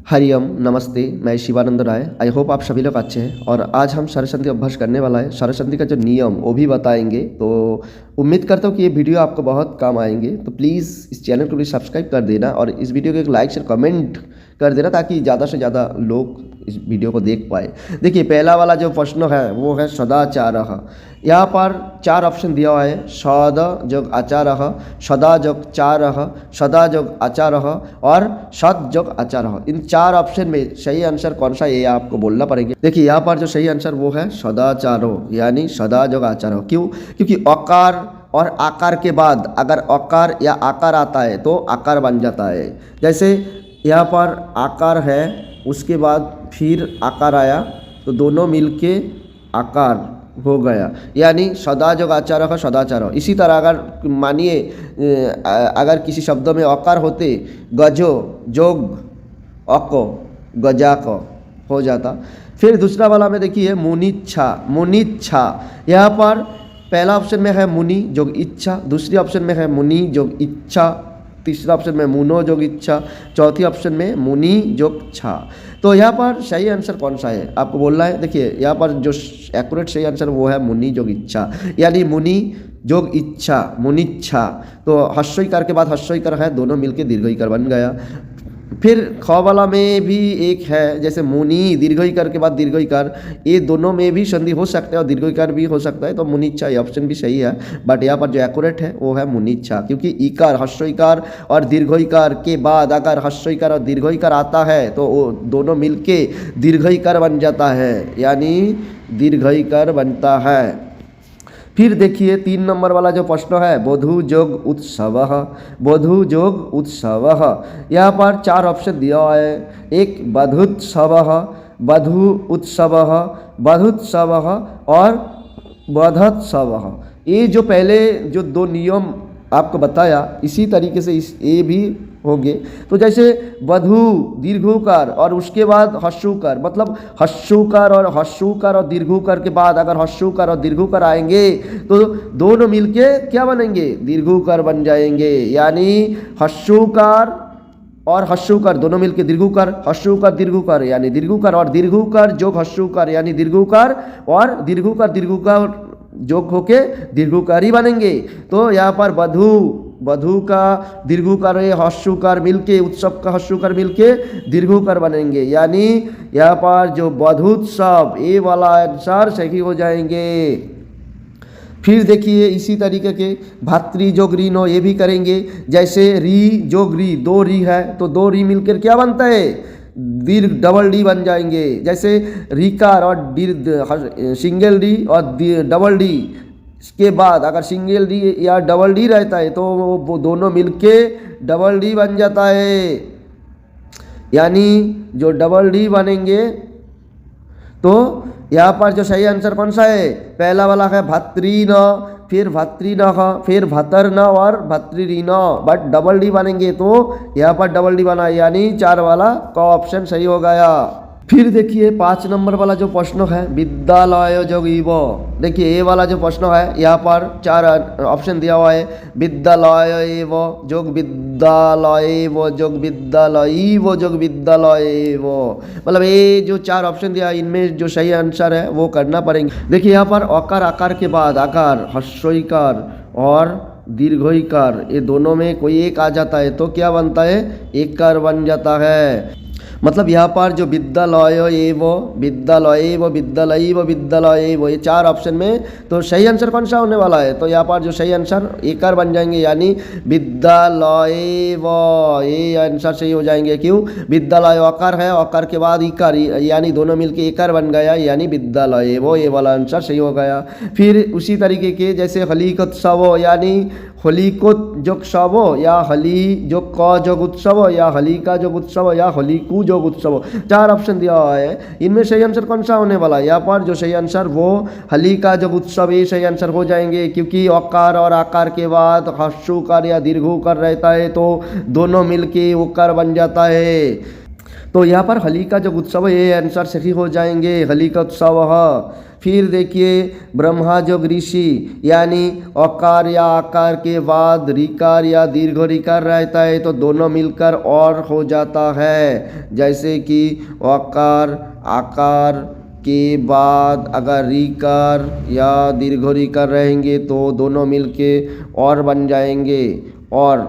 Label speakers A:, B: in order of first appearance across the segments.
A: हरिओम नमस्ते, मैं शिवानंद राय। I hope आप सभी लोग अच्छे हैं। और आज हम स्वरसंधि अभ्यास करने वाला है। स्वरसंधि का जो नियम वो भी बताएंगे। तो उम्मीद करता हूँ कि ये वीडियो आपको बहुत काम आएंगे। तो प्लीज़ इस चैनल को भी सब्सक्राइब कर देना और इस वीडियो को एक लाइक शेयर कमेंट कर देना ताकि ज़्यादा से ज़्यादा लोग इस वीडियो को देख पाए। देखिए, पहला वाला जो प्रश्न है वो है सदाचारः। यहाँ पर चार ऑप्शन दिया हुआ है। सद जोग आचारः, सदा जोग चारः, सदा जोग आचारः और सद जोग आचारः। इन चार ऑप्शन में सही आंसर कौन सा है ये आपको बोलना पड़ेगा। देखिए, यहाँ पर जो सही आंसर वो है सदाचारो यानी सदा जोग आचारः। क्यों? क्योंकि अकार और आकार के बाद अगर अकार या आकार आता है तो आकार बन जाता है। जैसे यहाँ पर आकार है, उसके बाद फिर आकार आया तो दोनों मिलके आकार हो गया, यानी सदा जोग आचारः सदाचार। इसी तरह अगर मानिए अगर किसी शब्दों में अकार होते गजो जोग अको गजाक हो जाता। फिर दूसरा वाला में देखिए मुनिच्छा, मुनिच्छा। यहाँ पर पहला ऑप्शन में है मुनि जोग इच्छा, दूसरी ऑप्शन में है मुनि जोग इच्छा, तीसरा ऑप्शन में मुनो जोग इच्छा, चौथी ऑप्शन में मुनि जोग छा। तो यहाँ पर सही आंसर कौन सा है आपको बोलना है। देखिए, यहाँ पर जो एक्यूरेट सही आंसर वो है मुनि जोग इच्छा, यानी मुनि जोग इच्छा, मुनिच्छा। तो हस्वईकार के बाद हस्वईकार है, दोनों मिलके दीर्घईकार बन गया। फिर ख वाला में भी एक है, जैसे मुनि दीर्घईकार के बाद दीर्घईकार, ये दोनों में भी संधि हो सकता है और दीर्घईकार भी हो सकता है। तो मुनिच्छा ये ऑप्शन भी सही है, बट यहाँ पर जो एक्यूरेट है वो है मुनिच्छा। क्योंकि इकार हस्वईकार और दीर्घईकार के बाद अगर हस्वईकार और दीर्घईकार आता है तो वो दोनों मिलके दीर्घईकार बन जाता है, यानी दीर्घईकार बनता है। फिर देखिए 3 नंबर वाला जो प्रश्न है बधू जोग उत्सवः, बधू जोग उत्सवः। यहाँ पर 4 ऑप्शन दिया हुआ है। एक बधुत्सवः, बधू उत्सवः, बधुत्सवः और बधत्सवः। ये जो पहले जो 2 नियम आपको बताया इसी तरीके से ये भी होंगे। तो जैसे बधू दीर्घुकार और उसके बाद हस्वकार, मतलब हस्वकार और दीर्घुकार के बाद अगर हस्वकार और दीर्घुकार आएंगे तो दोनों मिलके क्या बनेंगे? दीर्घुकार बन जाएंगे, यानी हस्वकार और हस्वकार दोनों मिलके दीर्घुकार, हस्वकार दीर्घुकार यानी दीर्घुकार और दीर्घुकार जोग हस्वकार यानी दीर्घुकार और दीर्घुकार जोग होके दीर्घुकारी बनेंगे। तो यहाँ पर बधू का दीर्घुकार हस्वकार मिलके उत्सव का हस्वकार मिलके दीर्घुकार बनेंगे, यानी यहाँ पर जो बधुत्सव ये वाला आंसर सही हो जाएंगे। फिर देखिए इसी तरीके के भातृ जोग री नो ये भी करेंगे। जैसे री जोग री, 2 री है तो 2 री मिलकर क्या बनता है? दीर्घ डबल डी बन जाएंगे। जैसे रिकार और सिंगल डी और डबल डी के बाद अगर सिंगल डी या डबल डी रहता है तो वो दोनों मिलके डबल डी बन जाता है, यानी जो डबल डी बनेंगे। तो यहाँ पर जो सही आंसर कौन सा है? पहला वाला है भातृन, फिर भातृन, फिर भतर्न और भतृन, बट डबल डी बनेंगे तो यहाँ पर डबल डी बना, यानी 4 वाला का ऑप्शन सही हो गया। फिर देखिए 5 नंबर वाला जो प्रश्न है विद्यालय जोग इव। देखिए ये वाला जो प्रश्न है यहाँ पर 4 ऑप्शन दिया हुआ है। विद्यालय एव जोग विद्यालय व जोग विद्यालय व जोग विद्यालय व, मतलब ये जो 4 ऑप्शन दिया इनमें जो सही आंसर है वो करना पड़ेंगे। देखिए यहाँ पर अकार आकार के बाद आकार हस्वईकार और दीर्घईकार ये दोनों में कोई एक आ जाता है तो क्या बनता है? एकार बन जाता है। मतलब यहाँ पर जो विद्यालय एव विद्यालय व विद्यालय व विद्यालय वो ये 4 ऑप्शन में तो सही आंसर कौन सा होने वाला है? तो यहाँ पर जो सही आंसर एकार बन जाएंगे, यानी विद्यालय व ये आंसर सही हो जाएंगे। क्यों? विद्यालय अकार है, अकार के बाद इकार यानी दोनों मिलके एकार बन गया, यानी विद्यालय वो ये वाला आंसर सही हो गया। फिर उसी तरीके के जैसे हलिकोत्सव यानी होलिकोत जोग सव या हली जोग क जोग उत्सव या हलिका जोग उत्सव या होलिकू जोग उत्सव, 4 ऑप्शन दिया हुआ है। इनमें सही आंसर कौन सा होने वाला है? यहाँ पर जो सही आंसर वो हलिका जोग उत्सव ये सही आंसर हो जाएंगे। क्योंकि अकार और आकार के बाद हस्वकार या दीर्घुकार रहता है तो दोनों मिलके उकार बन जाता है। तो यहाँ पर होली का जो उत्सव है ये आंसर सही हो जाएंगे, होली का उत्सव है। फिर देखिए ब्रह्मा जो ऋषि यानी अकार या आकार के बाद रिकार या दीर्घ रिकार रहता है तो दोनों मिलकर और हो जाता है। जैसे कि अकार आकार के बाद अगर रिकार या दीर्घ रिकार रहेंगे तो दोनों मिलके और बन जाएंगे। और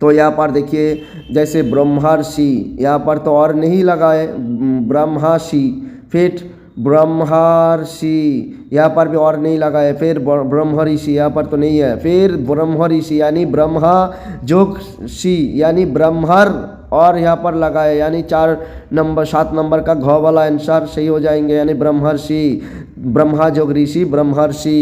A: तो यहाँ पर देखिए जैसे ब्रह्मर्षि, यहाँ पर तो और नहीं लगा है, ब्रह्माषि, फिर ब्रह्मर्षि, यहाँ पर भी और नहीं लगा है, फिर ब्रह्मऋषि, यहाँ पर तो नहीं है, फिर ब्रह्मऋषि यानी ब्रह्मा जोग षि यानी ब्रह्मर, और यहाँ पर लगा है यानी 7 नंबर का घ वाला आंसर सही हो जाएंगे यानी ब्रह्मर्षि, ब्रह्मा जोग ऋषि ब्रह्मर्षि।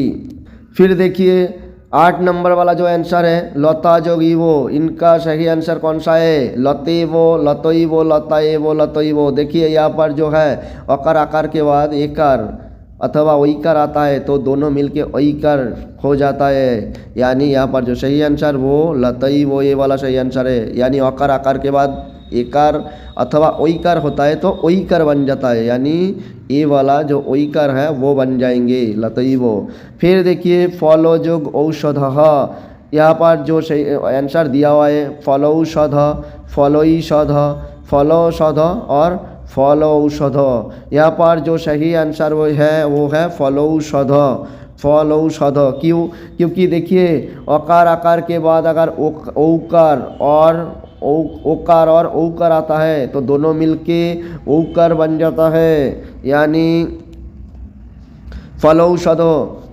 A: फिर देखिए 8 नंबर वाला जो आंसर है लता जोगी वो, इनका सही आंसर कौन सा है, लते वो लतोई वो लताए वो लतोई वो। देखिए यहाँ पर जो है अकार आकार के बाद एकार अथवा ओईकार आता है तो दोनों मिलके ओईकार हो जाता है, यानी यहाँ पर जो सही आंसर वो लतई वो ये वाला सही आंसर है। यानी अकार आकार के बाद एकार अथवा ओईकार होता है तो ओईकार बन जाता है, यानी ये वाला जो ओईकार है वो बन जाएंगे लतई वो। फिर देखिए फलो जोग औषध, यहाँ पर जो सही आंसर दिया हुआ है फलौषध, फलोईषध, फलौषध और फलौषध। यहाँ पर जो सही आंसर वो है फलौषध, फलौषध। क्यों? क्योंकि देखिए अकार आकार के बाद अगर औकार और ओकार और औकार आता है तो दोनों मिलके औकार बन जाता है, यानी फलौषध,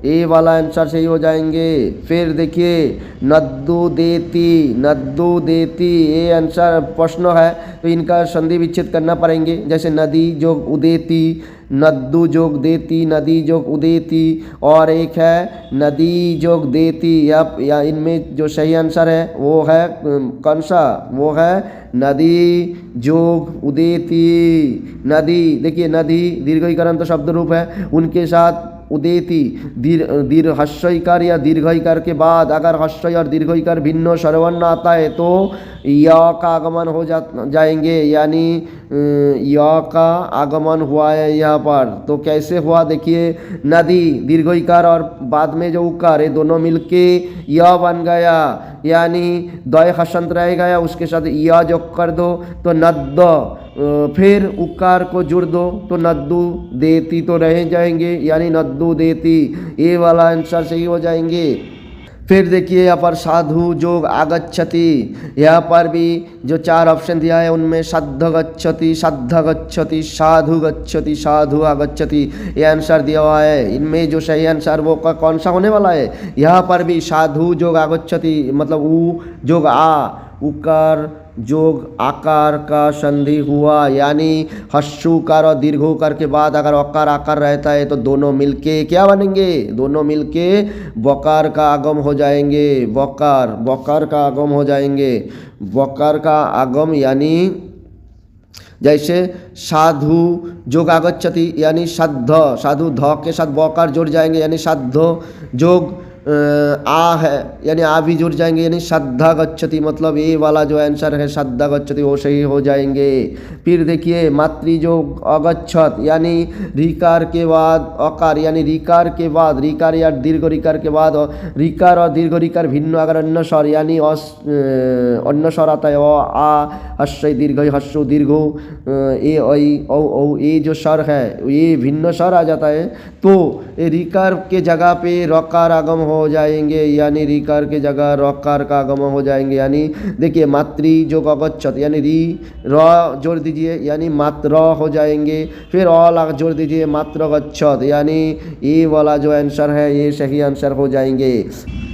A: ये वाला आंसर सही हो जाएंगे। फिर देखिए नद्दू देती, नद्दू देती ये आंसर प्रश्न है तो इनका संधि विच्छेद करना पड़ेंगे। जैसे नदी जोग उदेती, नद्दू जोग देती, नदी जोग उदेती, और एक है नदी जोग देती। या इनमें जो सही आंसर है वो है कौन सा, वो है नदी जोग उदेती, नदी। देखिए नदी दीर्घईकारांत शब्द रूप है, उनके साथ उदेति दीर्घ हस्वईकार या दीर्घईकार के बाद अगर हस्व और दीर्घईकार भिन्न स्वरवर्ण आता है तो य का आगमन हो जाएंगे, यानी य का आगमन हुआ है यहाँ पर। तो कैसे हुआ देखिए, नदी दीर्घईकार और बाद में जो उकार है दोनों मिलके य बन गया, यानी द्वय हसंत रह गया, उसके साथ य जो कर दो तो नद्द, फिर उकार को जुड़ दो तो नद्दू देती तो रह जाएंगे, यानी नद्दू देती, ये वाला आंसर सही हो जाएंगे। फिर देखिए यहाँ पर साधु जोग आगच्छति, यहाँ पर भी जो 4 ऑप्शन दिया है उनमें सद्ध गच्छति, सद्ध गच्छति, साधु गच्छति, साधु आगच्छति ये आंसर दिया हुआ है। इनमें जो सही आंसर वो कौन सा होने वाला है, यहाँ पर भी साधु जोग आगच्छति मतलब उ जोग आ, उकार जोग आकार का संधि हुआ, यानी हस्वकार और दीर्घोकार के बाद अगर अकार आकार रहता है तो दोनों मिलके क्या बनेंगे, दोनों मिलके बकार का आगम हो जाएंगे, बकार, बकार का आगम हो जाएंगे, बकार का आगम। यानी जैसे साधु जोग आगच्छति यानी सद्ध, साधु ध के साथ बकार जुड़ जाएंगे यानी सद्ध जोग आ है यानी आ भी जुड़ जाएंगे, यानी श्रद्धा गच्छति मतलब ये वाला जो आंसर है श्रद्धा गच्छति वो सही हो जाएंगे। फिर देखिए मातृ जो अगच्छत यानी रिकार के बाद अकार, यानी रिकार के बाद रिकार या दीर्घ रिकार के बाद रिकार और दीर्घ रिकार भिन्न अगर अन्य स्वर यानी अन्य स्वर आता है आ हस्व दीर्घ हस्व दीर्घ ए ऐ औ औ, ये जो स्वर है ये भिन्न स्वर आ जाता है तो ये रिकार के जगह पे रकार आगम हो जाएंगे, यानी रिकार के जगह रकार का आगम हो जाएंगे। यानी देखिए मातृ जो अगच्छत यानी री र जोड़ दीजिए यानी मात्र हो जाएंगे, फिर अ जोड़ दीजिए मात्र गच्छत, यानी ये वाला जो आंसर है ये सही आंसर हो जाएंगे।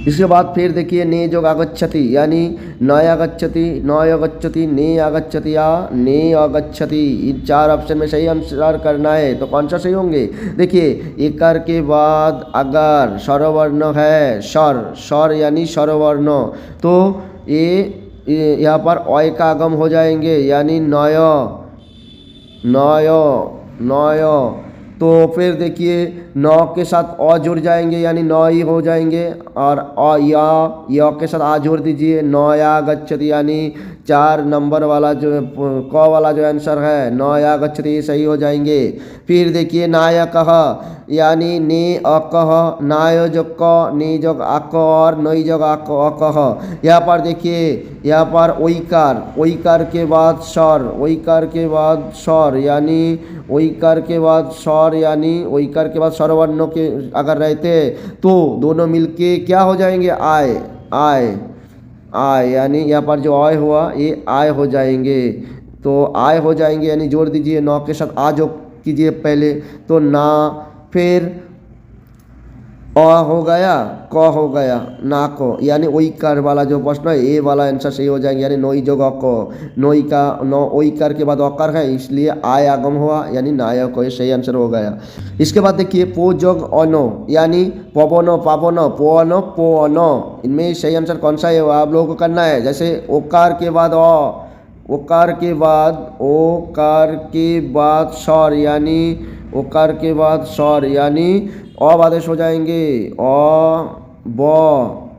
A: इसके बाद फिर देखिए ने जो आगच्छति यानी नय आगच्छति, नय आगच्छति, ने आगच्छति या ने आगच्छति, इन 4 ऑप्शन में सही आंसर करना है तो कौन सा सही होंगे। देखिए एकार के बाद अगर स्वरवर्ण है स्वर, स्वर यानी स्वरवर्ण तो ये यहाँ पर अय का आगम हो जाएंगे, यानी नय नय नय, तो फिर देखिए नौ के साथ अ जुड़ जाएंगे यानी नौ ही हो जाएंगे, और अ या के साथ आ जोड़ दीजिए, नौया गच्छति यानी 4 नंबर वाला जो क वाला जो आंसर है नौया गच्छति सही हो जाएंगे। फिर देखिए नायकः यानी ने अकह, नाय जो क, नी जो आक और नई जो आक अकह। यहाँ पर देखिए यहाँ पर ओइकार के बाद स्वर, ओइकार के बाद स्वर यानी ओइकार के बाद स्वर यानी ओइकार के बाद स्वर वर्णों के अगर रहते तो दोनों मिलके क्या हो जाएंगे आय आय आय, यानी यहाँ पर जो आय हुआ ये आय हो जाएंगे। तो आय हो जाएंगे यानी जोड़ दीजिए नौ के साथ आ जो कीजिए पहले तो ना, फिर अ हो गया क हो गया ना को, यानी ओइकार वाला जो प्रश्न है ए वाला आंसर सही हो जाएंगे यानी नोई जोग को, नोई का नौ ओइकार के बाद अकार है इसलिए आय आगम हुआ यानी नायक को, ये सही आंसर हो गया। इसके बाद देखिए पो जोग अनो यानी पवनो पावनो पोअनो पोअनो, इनमें सही आंसर कौन सा है वो आप लोगों को करना है। जैसे ओकार के बाद ओकार के बाद स्वर यानी ओकार के बाद स्वर यानी आदेश हो जाएंगे ब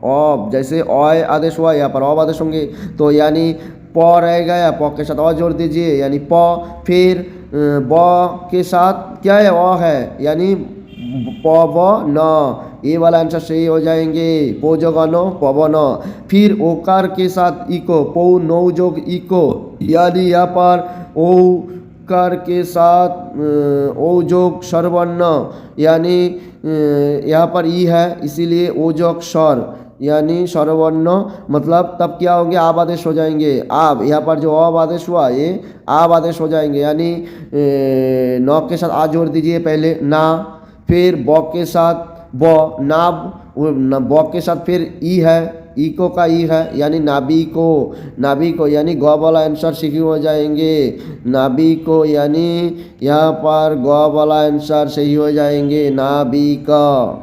A: अब, जैसे अय आदेश हुआ यहाँ पर अब आदेश होंगे तो यानी प रह गया, प के साथ अ जोड़ दीजिए यानी प, फिर ब के साथ क्या है अ है यानी प व न, ये वाला आंसर सही हो जाएंगे पोजगनो पवन। फिर ओकार के साथ इको पौ नौ जोग इको यानी यहाँ पर ओ कार के साथ ओ जोग स्वरवर्ण यानी यहाँ पर ई है इसीलिए ओ जोग स्वर यानी स्वरवर्ण, मतलब तब क्या होंगे आब आदेश हो जाएंगे। आब यहाँ पर जो अब आदेश हुआ ये आब आदेश हो जाएंगे यानी नौ के साथ आ जोड़ दीजिए पहले ना, फिर ब के साथ ब नाब, ब के साथ फिर ई है इको का ई है यानी नाभि को यानी ग वाला आंसर सही हो जाएंगे, नाभि को यानी यहाँ पर ग वाला आंसर सही हो जाएंगे नाभि का।